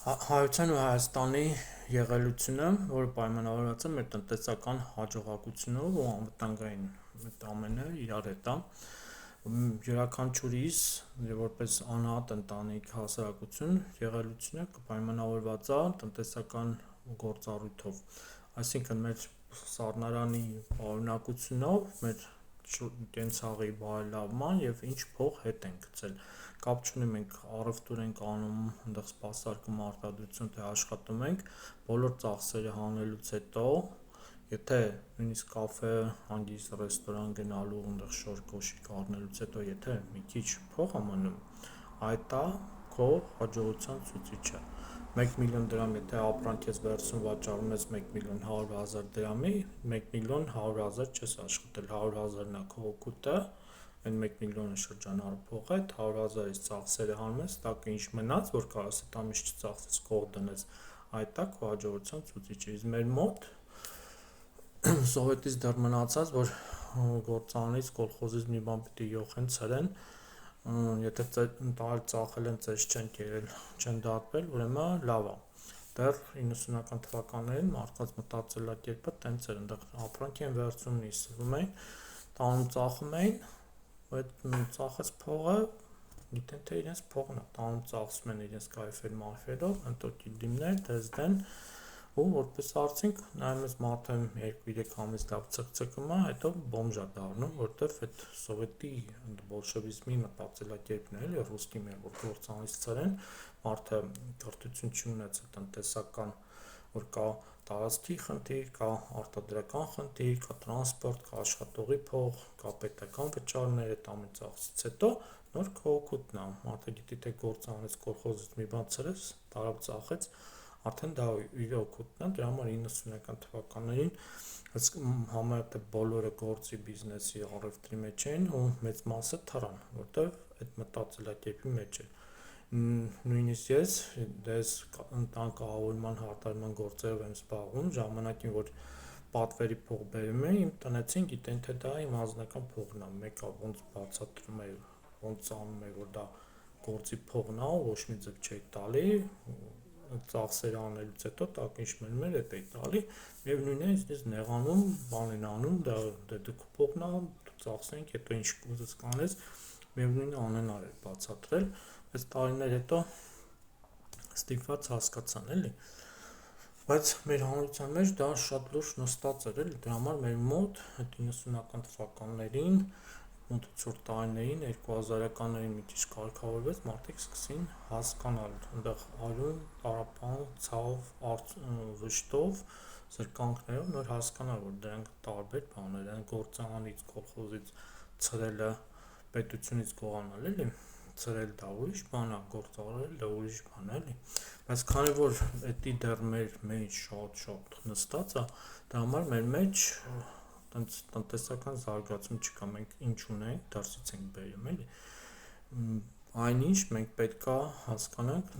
Հայության ու Հայաստանի եղելությունը, որը պայմանավորված է մեր տնտեսական հաջողակությունով ու անվտանգային այդ ամենը իրար հետ է։ Յուրաքանչյուրիս որպես անհատ ընտանիք հասարակություն եղելությունը կպայմանավորված է տնտեսական գործառույթով, այսինքն մեր սառնարանի պարունակությունով, մեր կենցաղի բարելավման եւ ինչ փող հետ են գցել։ Կապ չունի մենք առևտուր ենք անում, այնտեղ սպասարկում արտադրություն թե աշխատում ենք, բոլոր ծախսերը հանելուց հետո, եթե նույնիսկ կաֆե, հանգիստ ռեստորան գնալու, այնտեղ շոր կոշիկ առնելուց հետո, եթե մի քիչ փող է մնում, այդ է քո հաջողության ցուցիչը։ 1 միլիոն դրամ եթե ապրանք ես վերցնում վաճառում ես 1.1 միլիոն դրամի, 1.1 միլիոն չես աշխատել, 100,000-ն է քո օգուտը, այն 1 միլիոնը շրջանառ փող է, 100,000-ից ծախսերը հանում ես, տակը ինչ մնաց, որ կարաս այդ ամիսը չծախսես, կողմ դնես, այդ է քո հաջողության ցուցիչը։ Իսկ մեր մոտ սովետից դեռ մնացած, որ գործարանից, կոլխոզից մի բան պիտի յոխեն ցրեն, եթե տարել ծախել են ծես չեն կերել, չեն դատվել, ուրեմն լավ է։ Դեռ 90-ական թվականներին մարդկանց մտածելակերպը տենց էր, այնտեղ ապրանք են վերցնում, նիսվում էին, տանում ծախում էին, այդ ծախած փողը գիտեն թե իրենց փողն է, տանում ծախսում են իրենց կայֆեր մարֆերով, ընտոկիլդիմներ, դեզդեն, ու որպես արդյունք նայում ես մարդը 2-3 ամիս լավ ցկցկում է, հետո բոմժ է դառնում, որտեվ այդ սովետի բոլշևիզմի մտածելակերպն է, էլի ռուսկի մեր որ գործանից ցրեն, մարդը կրթություն չունեցել տնտեսական, որ կա տարածքի խնդիր, կա արտադրական խնդիր, կա տրանսպորտ, կա աշխատողի փող, կա պետական վճարներ, այդ ամեն ծախսից հետո նոր քո օգուտն է, մարդը գիտի թե գործանից կոլխոզից մի բան ցրեց, տարավ ծախեց, արդեն դա իր օգուտն է, դրա համար 90-ական թվականներին համարյա բոլորը գործի բիզնեսի առևտրի մեջ էին ու մեծ մասը թռան, որտեվ այդ մտածելակերպի մեջ էր։ Նույնիսկ ես ընտան կահավորման հարդարման գործերով եմ զբաղվում, ժամանակին որ պատվերի փող բերում էի, իմ տնեցին գիտեն թե դա իմ անձնական փողն է, մեկը ոնց բացատրում է, ոնց անում է, որ դա գործի փողն է, ոչ մի ձև չէի տալի, ծախսերը անելուց հետո տակ ինչ մնում էր, այդ էի տալի, միևնույն է, ես նեղանում, բան են անում, դա դու փողն է, ծախսենք, հետո ինչ կուզես կանես, միևնույն է անհնար էր բացատրել, բայց տարիներ հետո ստիպված հասկացան, էլի։ Բայց մեր հանրության մեջ դա շատ լուրջ նստած էր, էլի, դրա համար մեր մոտ այդ 90-ական թվականներին, մոտ 8 տարիներին, 2000-ականներին մի քիչ կարգավորվեց, մարդիկ սկսին հասկանալ, այնտեղ արյուն, տառապան, ցավ, վշտով, զրկանքներով նոր հասկանալ, որ դրանք տարբեր բաներ են, գործարանից, կոլխոզից ցրելը, պետությունից գողանալ, էլի, ցրել դա ուրիշ բան է, գործարել դա ուրիշ բան է, էլի, բայց քանի որ դա դեռ մեր մեջ շատ նստած է, դրա համար մեր մեջ տնտեսական զարգացում չկա, մենք ինչ ունենք, դրսից ենք բերում, էլի, այնինչ մենք պետք է հասկանանք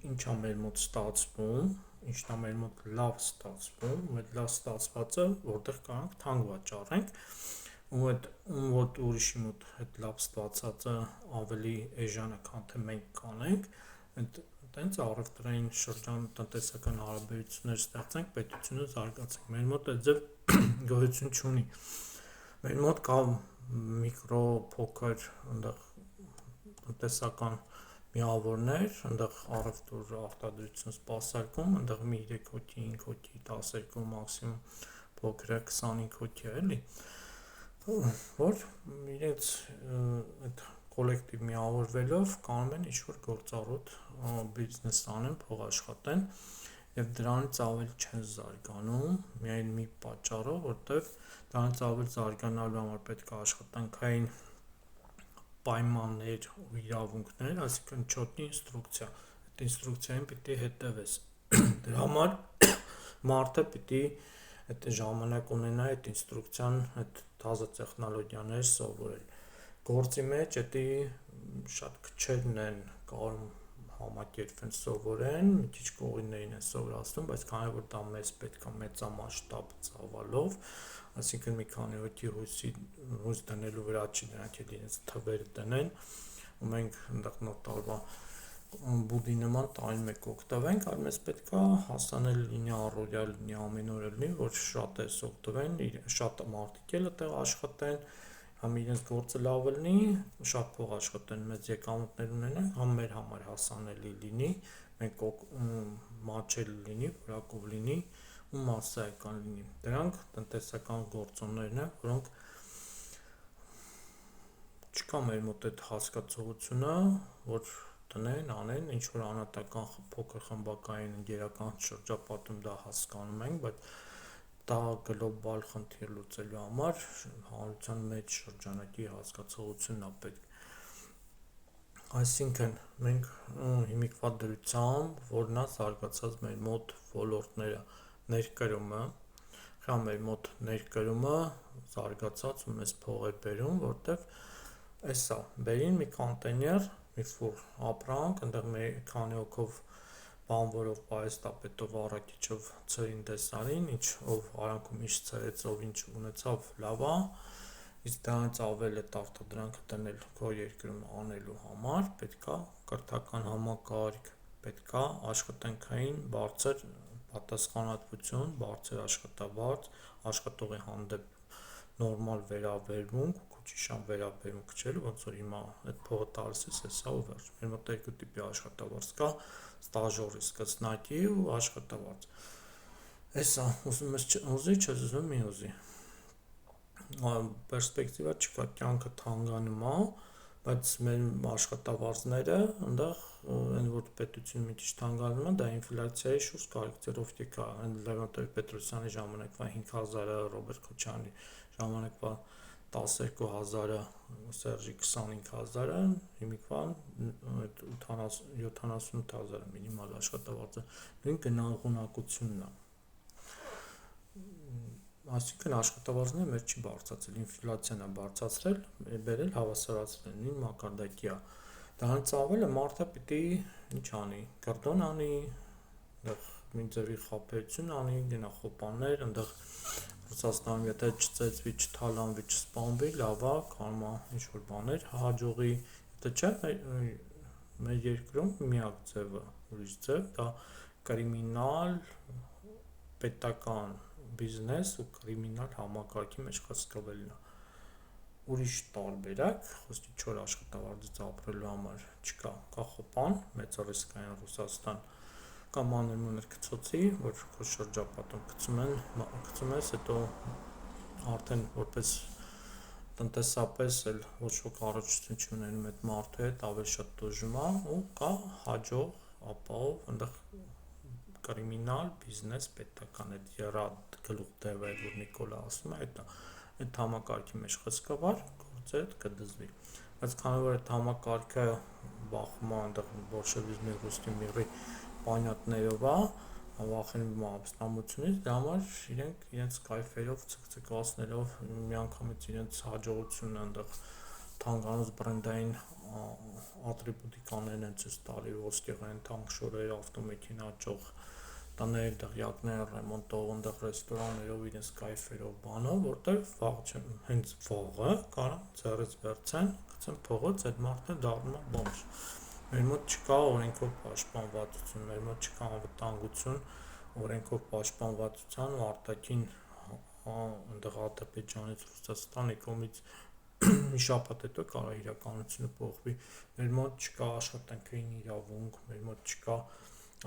ինչ է մեր մոտ ստացվում, ինչն է մեր մոտ լավ ստացվում, ու այդ լավ ստացվածը որտեղ կարանք թանկ վաճառենք, ու այդ ուրիշի մոտ այդ լավ ստացածը ավելի էժան է, քան թե մենք կանենք, տենց առևտրային շրջան տնտեսական հարաբերություններ ստեղծենք, պետությունը զարգացնենք, մեր մոտ այդ ձև գոյություն չունի, մեր մոտ կա միկրո, փոքր, այնտեղ տնտեսական միավորներ, այնտեղ առևտուր, արտադրություն, սպասարկում, այնտեղ մի 3 հոգի, 5 հոգի, 12 մաքսիմում փոքրը 25 հոգի է, էլի, որ իրենց այդ կոլեկտիվ միավորվելով կանում են ինչ-որ գործառույթ, բիզնես անեն, փող աշխատեն և դրանից ավելի չեն զարգանում, միայն մի պատճառով, որտև դրանից ավելի զարգանալու համար պետք է աշխատանքային պայմաններ ու իրավունքներ, այսինքն չոտնի ինստրուկցիա, այդ ինստրուկցիային պիտի հետևես, դրա համար մարդը պիտի այդ ժամանակ ունենա այդ ինստրուկցիան, այդ թազը տեխնոլոգիաներ սովորել, գործի մեջ դա շատ քչերն են կարող համակերպվեն սովորեն, մի քիչ կողիններին են սովորացնում, բայց քանի որ դա մեզ պետք է մեծամասշտաբ ծավալով, այսինքն մի քանի հոգի հույս դնելու վրա չի, նրանք էլ իրենց թվերը դնեն, ու մենք այնտեղ նոր տարվա բուդի նման տարին մեկ օգտվենք, այլ մեզ պետք է հասանել լինի առօրյա լինի ամեն օր լինի, որ շատ էս օգտվեն, շատ մարդիկ էլ այդտեղ աշխատեն, համ իրենց գործը լավ լինի, շատ փող աշխատեն, մեծ եկամուտներ ունենան, համ մեր համար հասանելի լինի, մենք մաչել լինի, որակով լինի ու մասսայական լինի։ Դրանք տնտեսական գործոններն են, որոնք չկա մեր մոտ այդ հասկացողությունը, որ տնեն, անեն, ինչ որ անհատական փոքր խմբակային ընկերական շրջապատում դա հասկանում ենք, բայց դա գլոբալ խնդիր լուծելու համար հանրության մեջ շրջանակի հասկացողությունն է պետք։ Այսինքն մենք հիմիկվա դրությամբ, որն է զարգացած մեր մոտ ոլորտները, ներկրումը, խա մեր մոտ ներկրումը զարգացած ու մեզ փող է բերում, որտեվ էսա, բերին մի կոնտեյներ, մի ֆուր ապրանք, այնտեղ մի քանի հոգով բանվորով, պարեստապետով, առաքիչով ցրին տեսարին, ինչ ով արանքում ինչ ցրեց, ով ինչ ունեցավ, լավ է, իսկ դրանից ավել է արտադրանքը դնել քո երկրում անելու համար, պետքա կրթական համակարգ, պետքա աշխատանքային բարձր պատասխանատվություն, բարձր աշխատավարձ, աշխատողի հանդեպ նորմալ վերաբերմունք, քուչիշան վերաբերմունք չէ, ոնց որ հիմա այդ փողը տալիս ես, հեսա ու վերջ։ Մեր մոտ երկու տիպի աշխատավարձ կա, ստաժորի, սկսնակի ու աշխատավարձ։ Էսա, ուզում ես ուզի, չես ուզում մի ուզի։ Պերսպեկտիվա չկա, կյանքը թանկանում է, բայց մեր աշխատավարձները այնտեղ այն որ պետությունը մի քիչ թանկանում է, դա ինֆլյացիայի շուրջ կարիքներով կա, այն Լևոն Տեր-Պետրոսյանի ժամանակվա 5000-ը, Ռոբերտ Քոչարյանի ժամանակվա 12000-ը, Սերժի 25000-ը, հիմիկվա 78000-ը մինիմալ աշխատավարձը, նույն գնահունակությունն է։ Այսինքն աշխատավարձները մեր չի բարձրացել, ինֆլյացիան է բարձրացրել, բերել հավասարացնել, նույն մակարդակի է։ Դրանից ավելը մարդը պիտի ինչ անի, կրտոն անի, այնտեղ մի ձևի խաբեություն անի, գնա խոպաններ, այնտեղ Ռուսաստանում եթե չծեծվի, չթալանվի, չսպանվի, լավ է, կարողա ինչ որ բաներ հաջողի, եթե չէ, մեր երկրում միակ ձևը, ուրիշ ձև, դա կրիմինալ պետական բիզնես ու կրիմինալ համակարգի մեջ խցկվելն է։ Ուրիշ տարբերակ, խոսքի 4 աշխատավարձից ապրելու համար չկա, կա խոպան, մեծ ռիսկային Ռուսաստան, կամ աներմուներ գցոցի, որ քո շրջապատում գցում ես, հետո արդեն որպես տնտեսապես էլ ոչ ոք առողջություն չունենում այդ մարդու հետ, ավելի շատ տոժում է ու կա հաջող, ապահով, այնտեղ կրիմինալ բիզնես պետական այդ երադ գլուխ դևը, որ Նիկոլա ասում է, այդ համակարգի մեջ խցկվար, գործը հետ կդզվի։ Բայց քանի որ այդ համակարգը բախում է այնտեղ բոլշևիզմի, ռուսկի միրի պանյատներով է, վախենում է ապստամբությունից, դրա համար իրենք իրենց կայֆերով ցկցկացնելով միանգամից իրենց հաջողությունն այնտեղ թանկանոց բրենդային ատրիբուտիկաներն են ցույց տալի, ոսկեղեն տանկշորեր, ավտոմեքենա աճող տներ, դղյակներ ռեմոնտող, այնտեղ ռեստորաններով իրենց կայֆերով բանով, որտեղ հենց վաղը կարան ձեռից վերցեն, գցեն փողոց, այդ մարդը դառնում է բոմժ։ Մեր մոտ չկա օրենքով պաշտպանվածություն, մեր մոտ չկա անվտանգություն, օրենքով պաշտպանվածության ու արտաքին այնտեղ Ադրբեջանից, Ռուսաստանի կողմից մի շաբաթ հետո կարող է իրականությունը փոխվի։ Մեր մոտ չկա աշխատանքային իրավունք, մեր մոտ չկա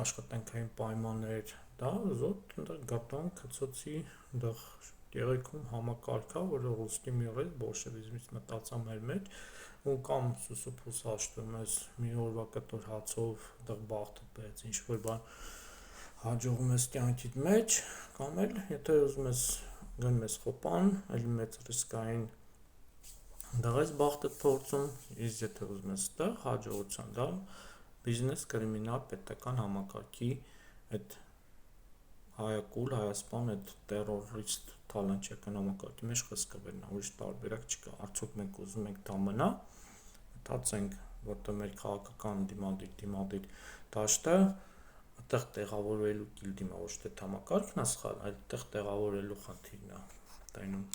աշխատանքային պայմաններ, դա զոտ այնտեղ գտան քցոցի այնտեղ գեղեցկում համակարգ է, որը ռուսկի միրից բոլշևիզմից մտածա մեր մեջ ու կամ սուսուփուս հաշտվում ես մի օրվա կտոր հացով այնտեղ բախտը բերեց ինչ որ բան հաջողում ես կյանքիդ մեջ կամ էլ եթե ուզում ես գնում ես խոպան, այլ մեծ ռիսկային այնտեղ ես բախտդ փորձում, իսկ եթե ուզում ես այդտեղ հաջողության դա բիզնես կրիմինալ պետական համակարգի այդ հայակուլ հայասպան այդ տերորիստ թալանչական համակարգի մեջ խցկվելն է, ուրիշ տարբերակ չկա։ Արդյոք մենք ուզում ենք դա մնա, մտածենք, որտեղ մեր քաղաքական դիմադիր դաշտը այդտեղ տեղավորվելու գիլդիմա ոչ թե համակարգն է սխալ, այլ այդտեղ տեղավորելու խնդիրն է տայնում։